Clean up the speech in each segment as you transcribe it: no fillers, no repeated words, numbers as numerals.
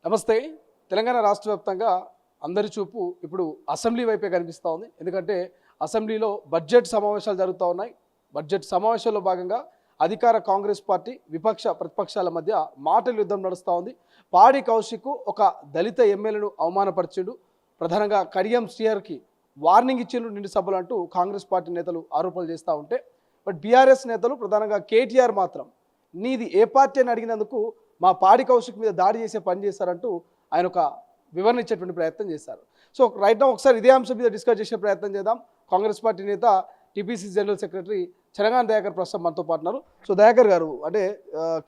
నమస్తే. తెలంగాణ రాష్ట్ర వ్యాప్తంగా అందరి చూపు ఇప్పుడు అసెంబ్లీ వైపే కనిపిస్తూ ఉంది. ఎందుకంటే అసెంబ్లీలో బడ్జెట్ సమావేశాలు జరుగుతూ ఉన్నాయి. బడ్జెట్ సమావేశాల్లో భాగంగా అధికార కాంగ్రెస్ పార్టీ విపక్ష ప్రతిపక్షాల మధ్య మాటల యుద్ధం నడుస్తూ ఉంది. పాడి కౌశిక్ ఒక దళిత ఎమ్మెల్యేను అవమానపరిచిండు. ప్రధానంగా కడియం శ్రీహరికి వార్నింగ్ ఇచ్చిండ్రు నిండు సభలు అంటూ కాంగ్రెస్ పార్టీ నేతలు ఆరోపణలు చేస్తూ ఉంటే, బట్ బీఆర్ఎస్ నేతలు ప్రధానంగా కేటీఆర్ మాత్రం నీది ఏ పార్టీ అని అడిగినందుకు మా పాడి కౌశిక్ మీద దాడి చేసే పని చేశారంటూ ఆయన ఒక వివరణ ఇచ్చేటువంటి ప్రయత్నం చేశారు. సో రైట్ నౌ ఒకసారి ఇదే అంశం మీద డిస్కస్ చేసే ప్రయత్నం చేద్దాం. కాంగ్రెస్ పార్టీ నేత టీపీసీ జనరల్ సెక్రటరీ చరగాన దయాకర్ ప్రస్తుతం మనతో పాటున్నారు. సో దయాకర్ గారు, అంటే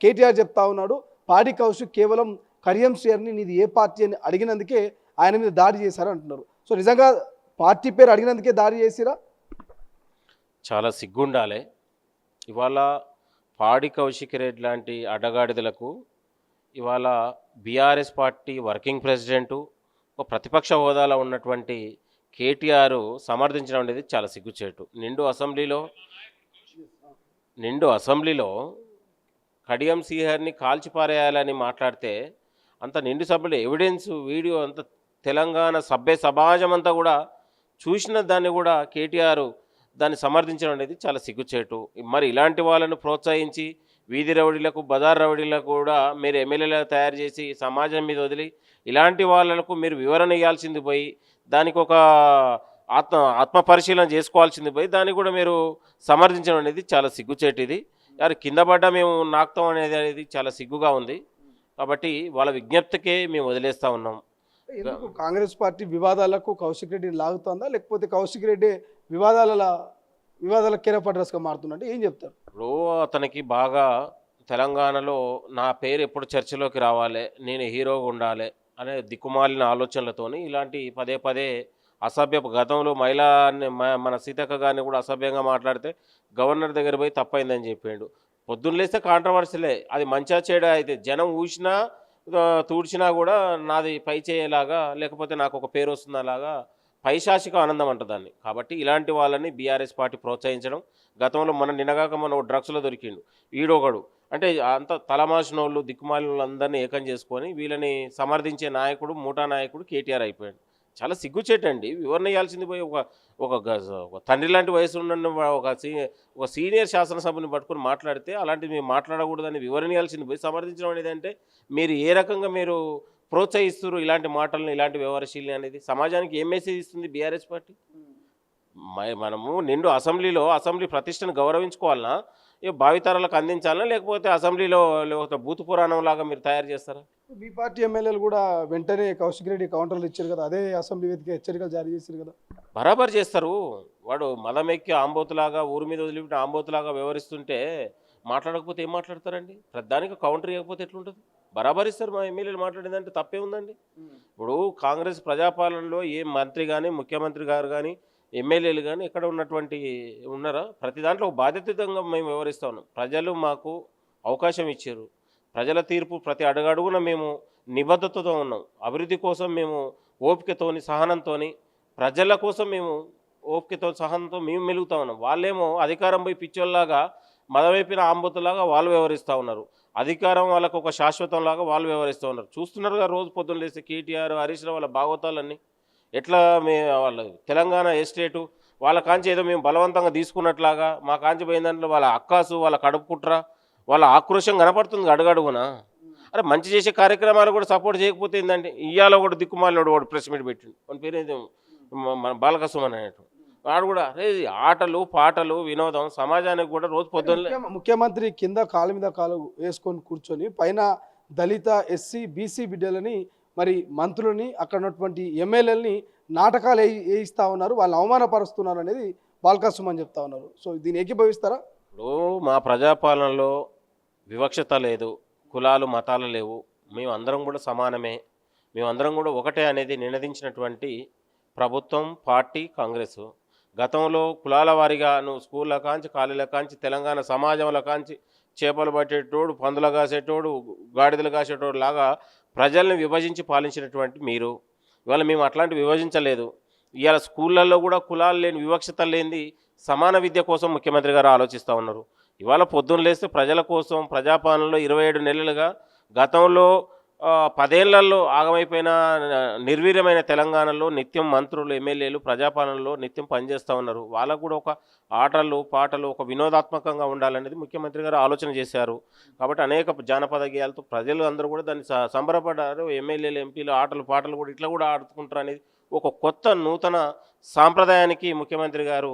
కేటీఆర్ చెప్తా ఉన్నాడు పాడి కౌశిక్ కేవలం కడియం శ్రీహరిని నీది ఏ పార్టీ అని అడిగినందుకే ఆయన మీద దాడి చేశారు అంటున్నారు. సో నిజంగా పార్టీ పేరు అడిగినందుకే దాడి చేసిరా? చాలా సిగ్గుండాలి. ఇవాళ పాడి కౌశిక్ రెడ్డి లాంటి అడ్డగాడిదలకు ఇవాళ బీఆర్ఎస్ పార్టీ వర్కింగ్ ప్రెసిడెంటు, ఒక ప్రతిపక్ష హోదాలో ఉన్నటువంటి కేటీఆర్ సమర్థించడం అనేది చాలా సిగ్గుచేటు. నిండు అసెంబ్లీలో కడియం శ్రీహరిని కాల్చిపారేయాలని మాట్లాడితే అంత నిండు సభ్యులు ఎవిడెన్స్ వీడియో అంత తెలంగాణ సమాజం అంతా కూడా చూసిన దాన్ని కూడా కేటీఆర్ దాన్ని సమర్థించడం అనేది చాలా సిగ్గుచేటు. మరి ఇలాంటి వాళ్ళను ప్రోత్సహించి వీధి రౌడీలకు బజార్ రౌడీలకు కూడా మీరు ఎమ్మెల్యేలు తయారు చేసి సమాజం మీద వదిలి ఇలాంటి వాళ్ళకు మీరు వివరణ ఇవ్వాల్సింది పోయి దానికి ఒక ఆత్మ పరిశీలన చేసుకోవాల్సింది పోయి దాన్ని కూడా మీరు సమర్థించడం అనేది చాలా సిగ్గుచేటిది. యారు కింద పడ్డా మేము నాకుతాం అనేది చాలా సిగ్గుగా ఉంది. కాబట్టి వాళ్ళ విజ్ఞప్తికే మేము వదిలేస్తూ ఉన్నాం. ఎందుకు కాంగ్రెస్ పార్టీ వివాదాలకు కౌశిక్ రెడ్డిని లాగుతుందా, లేకపోతే కౌశిక్ రెడ్డి వివాదాల కేరపడ్రస్గా మారుతున్నట్టు ఏం చెప్తారు? ఇప్పుడు అతనికి బాగా తెలంగాణలో నా పేరు ఎప్పుడు చర్చలోకి రావాలి, నేను హీరోగా ఉండాలి అనే దిక్కుమాలిన ఆలోచనలతోని ఇలాంటి పదే పదే అసభ్య గతంలో మన సీతక్క గారిని కూడా అసభ్యంగా మాట్లాడితే గవర్నర్ దగ్గర పోయి తప్పైందని చెప్పిండు. పొద్దున్న లేస్తే కాంట్రవర్సీలే, అది మంచిగా చేయడా అయితే జనం ఊసినా తూడ్చినా కూడా నాది పై చేయలాగా లేకపోతే నాకు ఒక పేరు వస్తుందలాగా పైశాచిక ఆనందం అంటదాన్ని. కాబట్టి ఇలాంటి వాళ్ళని బీఆర్ఎస్ పార్టీ ప్రోత్సహించడం, గతంలో నిన్నగాక డ్రగ్స్లో దొరికిండు ఈడొకడు, అంటే అంత తలమాసినోళ్ళు దిక్కుమాలిన అందరినీ ఏకం చేసుకొని వీళ్ళని సమర్థించే నాయకుడు మూటా నాయకుడు కేటీఆర్ అయిపోయాడు. చాలా సిగ్గుచేటండి. వివరణ ఇవ్వాల్సింది పోయి ఒక తండ్రి లాంటి వయసు ఉన్న ఒక సీనియర్ శాసనసభని పట్టుకొని మాట్లాడితే అలాంటివి మేము మాట్లాడకూడదని వివరణ ఇవ్వాల్సింది పోయి సమర్థించడం అనేది అంటే మీరు ఏ రకంగా మీరు ప్రోత్సహిస్తారు ఇలాంటి మాటలను, ఇలాంటి వ్యవహారశీలని అనేది సమాజానికి ఏం మెసేజ్ ఇస్తుంది బీఆర్ఎస్ పార్టీ? మనము నిండు అసెంబ్లీ ప్రతిష్టను గౌరవించుకోవాలన్నా, భావితరాలకు అందించాలన్నా, లేకపోతే అసెంబ్లీలో లేకపోతే భూత పురాణం లాగా మీరు తయారు చేస్తారా? మీ పార్టీ ఎమ్మెల్యేలు కూడా వెంటనే కౌశిక్ రెడ్డి కౌంటర్లు ఇచ్చారు కదా, అదే అసెంబ్లీ వేదిక హెచ్చరికలు జారీ చేశారు కదా. బరాబర్ చేస్తారు. వాడు మదమెక్కి ఆంబోతులాగా ఊరి మీద వదిలిపెట్టి ఆంబోతులాగా వ్యవహరిస్తుంటే మాట్లాడకపోతే ఏం మాట్లాడతారండి? ప్రధానికి కౌంటర్ ఇవ్వకపోతే ఎట్లుంటుంది? బరాబర్ ఇస్తారు. మా ఎమ్మెల్యేలు మాట్లాడేదంటే తప్పే ఉందండి. ఇప్పుడు కాంగ్రెస్ ప్రజాపాలనలో ఏ మంత్రి కానీ ముఖ్యమంత్రి గారు కానీ ఎమ్మెల్యేలు కానీ ఎక్కడ ఉన్నారా? ప్రతి దాంట్లో బాధ్యతగా మేము వ్యవహరిస్తూ ఉన్నాం. ప్రజలు మాకు అవకాశం ఇచ్చారు. ప్రజల తీర్పు ప్రతి అడుగడుగున మేము నిబద్ధతతో ఉన్నాం. అభివృద్ధి కోసం మేము ఓపికతోని సహనంతోని ప్రజల కోసం మేము ఓపికతో సహనంతో మేము మెలుగుతూ ఉన్నాం. వాళ్ళేమో అధికారం పోయి పిచ్చోళ్ళలాగా మదవైపిన ఆంబోతులాగా వాళ్ళు వ్యవహరిస్తూ ఉన్నారు. అధికారం వాళ్ళకు ఒక శాశ్వతంలాగా వాళ్ళు వ్యవహరిస్తూ ఉన్నారు. చూస్తున్నారుగా రోజు పొద్దున్న లేస్తే కేటీఆర్ హరీష్ రావు వాళ్ళ భాగవతాలన్నీ ఎట్లా వాళ్ళు తెలంగాణ ఎస్టేటు వాళ్ళ కాంచి ఏదో మేము బలవంతంగా తీసుకున్నట్లాగా మా కాంచి పోయిన దాంట్లో వాళ్ళ అక్కాసు వాళ్ళ కడుపు కుట్ర వాళ్ళ ఆక్రోషం కనపడుతుంది అడుగడుగున. అరే మంచి చేసే కార్యక్రమాలు కూడా సపోర్ట్ చేయకపోతే ఏంటంటే ఇయ్యాల కూడా దిక్కుమాలినోడు వాడు ప్రెస్ మీట్ పెట్టిండు. వాడి పేరు ఏదో మన బాలకసుమన్ అనేటు వాడు కూడా అరే ఆటలు పాటలు వినోదం సమాజానికి కూడా రోజు పొద్దున్న ముఖ్యమంత్రి కింద కాలు మీద కాలు వేసుకొని కూర్చొని పైన దళిత ఎస్సీ బీసీ బిడ్డలని మరి మంత్రులని అక్కడ ఉన్నటువంటి ఎమ్మెల్యేలని నాటకాలు వేయిస్తూ ఉన్నారు, వాళ్ళు అవమానపరుస్తున్నారు అనేది బాలకసుమన్ చెప్తా ఉన్నారు. సో దీన్ని ఏకీభవిస్తారా? ఇప్పుడు మా ప్రజాపాలనలో వివక్షత లేదు, కులాలు మతాలు లేవు, మేమందరం కూడా సమానమే, మేమందరం కూడా ఒకటే అనేది నినదించినటువంటి ప్రభుత్వం పార్టీ కాంగ్రెస్. గతంలో కులాల వారీగా నువ్వు స్కూళ్ళ కాంచి కాలేజీల కాంచి తెలంగాణ సమాజంలో కాంచి చేపలు పట్టేటోడు పందులు కాసేటోడు గాడిదలు కాసేటోడు లాగా ప్రజల్ని విభజించి పాలించినటువంటి మీరు ఇవాళ మేము అట్లాంటి విభజించలేదు. ఇవాళ స్కూళ్ళల్లో కూడా కులాలు లేని వివక్షత లేనిది సమాన విద్య కోసం ముఖ్యమంత్రి గారు ఆలోచిస్తూ ఉన్నారు. ఇవాళ పొద్దున్న లేస్తే ప్రజల కోసం ప్రజాపాలనలో 27 నెలలుగా గతంలో 10 ఏళ్లలో ఆగమైపోయిన నిర్వీర్యమైన తెలంగాణలో నిత్యం మంత్రులు ఎమ్మెల్యేలు ప్రజాపాలనలో నిత్యం పనిచేస్తూ ఉన్నారు. వాళ్ళకు కూడా ఒక ఆటలు పాటలు ఒక వినోదాత్మకంగా ఉండాలనేది ముఖ్యమంత్రి గారు ఆలోచన చేశారు. కాబట్టి అనేక జానపద గేయాలతో ప్రజలు అందరూ కూడా దాన్ని సంబరపడ్డారు. ఎమ్మెల్యేలు ఎంపీలు ఆటలు పాటలు కూడా ఇట్లా కూడా ఆడుకుంటారు అనేది ఒక కొత్త నూతన సాంప్రదాయానికి ముఖ్యమంత్రి గారు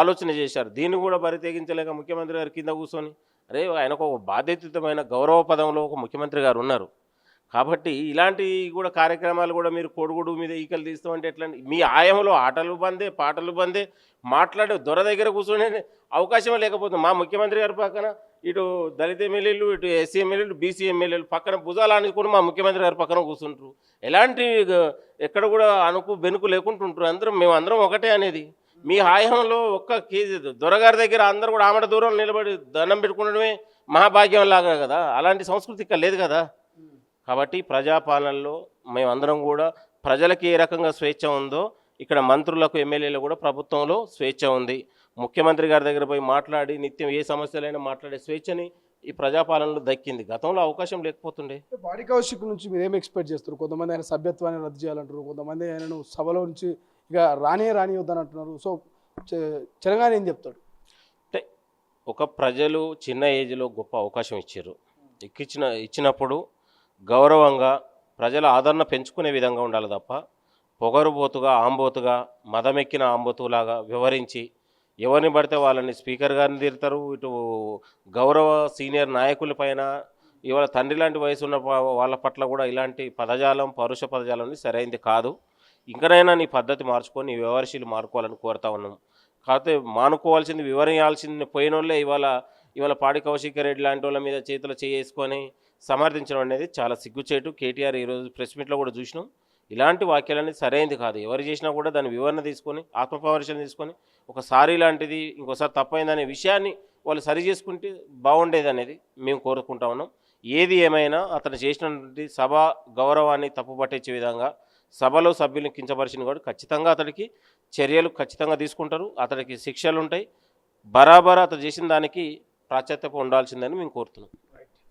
ఆలోచన చేశారు. దీన్ని కూడా బరి తెగించలేక ముఖ్యమంత్రి గారు కింద కూర్చొని అరే ఆయనకు ఒక బాధ్యతమైన గౌరవ పదంలో ఒక ముఖ్యమంత్రి గారు ఉన్నారు. కాబట్టి ఇలాంటి కూడా కార్యక్రమాలు కూడా మీరు కొడుగుడు మీద ఈకలు తీస్తామంటే ఎట్లా? మీ ఆయంలో ఆటలు బందే పాటలు బందే మాట్లాడే దొర దగ్గర కూర్చొనే అవకాశమే లేకపోతుంది. మా ముఖ్యమంత్రి గారి పక్కన ఇటు దళిత ఎమ్మెల్యేలు ఇటు ఎస్సీ ఎమ్మెల్యేలు బీసీ ఎమ్మెల్యేలు పక్కన భుజాలు అనుకుని మా ముఖ్యమంత్రి గారి పక్కన కూర్చుంటారు. ఎలాంటి ఎక్కడ కూడా అనుకు బెనుకు లేకుంటుంటారు. మేము అందరం ఒకటే అనేది. మీ హాయంలో ఒక్క కేజీ దొరగారి దగ్గర అందరూ కూడా ఆమడ దూరం నిలబడి దండం పెట్టుకునడమే మహాభాగ్యం లాగా కదా. అలాంటి సంస్కృతి ఇక్కడ లేదు కదా. కాబట్టి ప్రజాపాలనలో మేమందరం కూడా ప్రజలకి ఏ రకంగా స్వేచ్ఛ ఉందో ఇక్కడ మంత్రులకు ఎమ్మెల్యేలు కూడా ప్రభుత్వంలో స్వేచ్ఛ ఉంది. ముఖ్యమంత్రి గారి దగ్గర పోయి మాట్లాడి నిత్యం ఏ సమస్యలైనా మాట్లాడే స్వేచ్ఛని ఈ ప్రజాపాలనలో దక్కింది. గతంలో అవకాశం లేకపోతుండే. పాడి కౌశిక్ నుంచి మీరు ఏం ఎక్స్పెక్ట్ చేస్తారు? కొంతమంది ఆయన సభ్యత్వాన్ని రద్దు చేయాలంటారు, కొంతమంది ఆయనను సభలో నుంచి ఇక రానియొద్దని అంటున్నారు. సో తెలంగాణ ఏం చెప్తాడు? అంటే ఒక ప్రజలు చిన్న ఏజ్లో గొప్ప అవకాశం ఇచ్చారు. ఇచ్చినప్పుడు గౌరవంగా ప్రజల ఆదరణ పెంచుకునే విధంగా ఉండాలి తప్ప పొగరుబోతుగా ఆంబోతుగా మదమెక్కిన ఆంబోతులాగా వివరించి ఎవరిని పడితే వాళ్ళని స్పీకర్ గారిని తిడతారు. ఇటు గౌరవ సీనియర్ నాయకులపైన ఇవాళ తండ్రి లాంటి వయసు ఉన్న వాళ్ళ పట్ల కూడా ఇలాంటి పదజాలం పరుష పదజాలం సరైనది కాదు. ఇంకనైనా నీ పద్ధతి మార్చుకొని నీ వ్యవహారశీలు మారుకోవాలని కోరుతా ఉన్నాం. కాకపోతే మానుకోవాల్సింది వివరించాల్సింది పోయిన వాళ్ళే ఇవాళ పాడి కౌశిక్ రెడ్డి లాంటి వాళ్ళ మీద చేతులు చేసుకొని సమర్థించడం అనేది చాలా సిగ్గుచేటు. కేటీఆర్ ఈరోజు ప్రెస్ మీట్లో కూడా చూసినాం. ఇలాంటి వాక్యాలు అనేది సరైనది కాదు. ఎవరు చేసినా కూడా దాని వివరణ తీసుకొని ఆత్మపరిశీలన తీసుకొని ఒకసారి ఇలాంటిది ఇంకోసారి తప్పైందనే విషయాన్ని వాళ్ళు సరి చేసుకుంటే బాగుండేది అనేది మేము కోరుకుంటా ఉన్నాం. ఏది ఏమైనా అతను చేసినటువంటి సభ గౌరవాన్ని తప్పుపట్టించే విధంగా సభలో సభ్యులను కించపరిచిన కూడా ఖచ్చితంగా అతడికి చర్యలు ఖచ్చితంగా తీసుకుంటారు. అతడికి శిక్షలు ఉంటాయి. బరాబర్ అతను చేసిన దానికి ప్రాశ్చాత్యపం ఉండాల్సిందని మేము కోరుతున్నాం.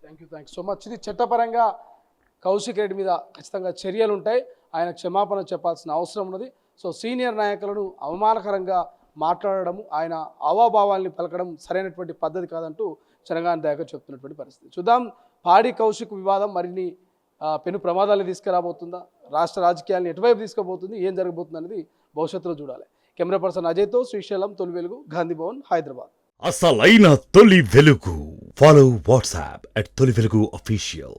Thank you so much. ఇది చట్టపరంగా కౌశిక్ రెడ్డి మీద ఖచ్చితంగా చర్యలు ఉంటాయి. ఆయన క్షమాపణ చెప్పాల్సిన అవసరం ఉన్నది. సో సీనియర్ నాయకులను అవమానకరంగా మాట్లాడడం, ఆయన అవాభావాల్ని పలకడం సరైనటువంటి పద్ధతి కాదంటూ తెలంగాణ దయాకర్ చెప్తున్నటువంటి పరిస్థితి. చూద్దాం పాడి కౌశిక్ వివాదం మరిన్ని పెను ప్రమాదాలు తీసుకురాబోతుందా, రాష్ట్ర రాజకీయాలను ఎటువైపు తీసుకుపోతుంది, ఏం జరగబోతుంది అనేది భవిష్యత్తులో చూడాలి. కెమెరా పర్సన్ అజయ్తో శ్రీశైలం, తొలి వెలుగు, గాంధీ భవన్, హైదరాబాద్. అసలైన తొలి వెలుగు. ఫాలో వాట్సాప్ @తొలి వెలుగు official.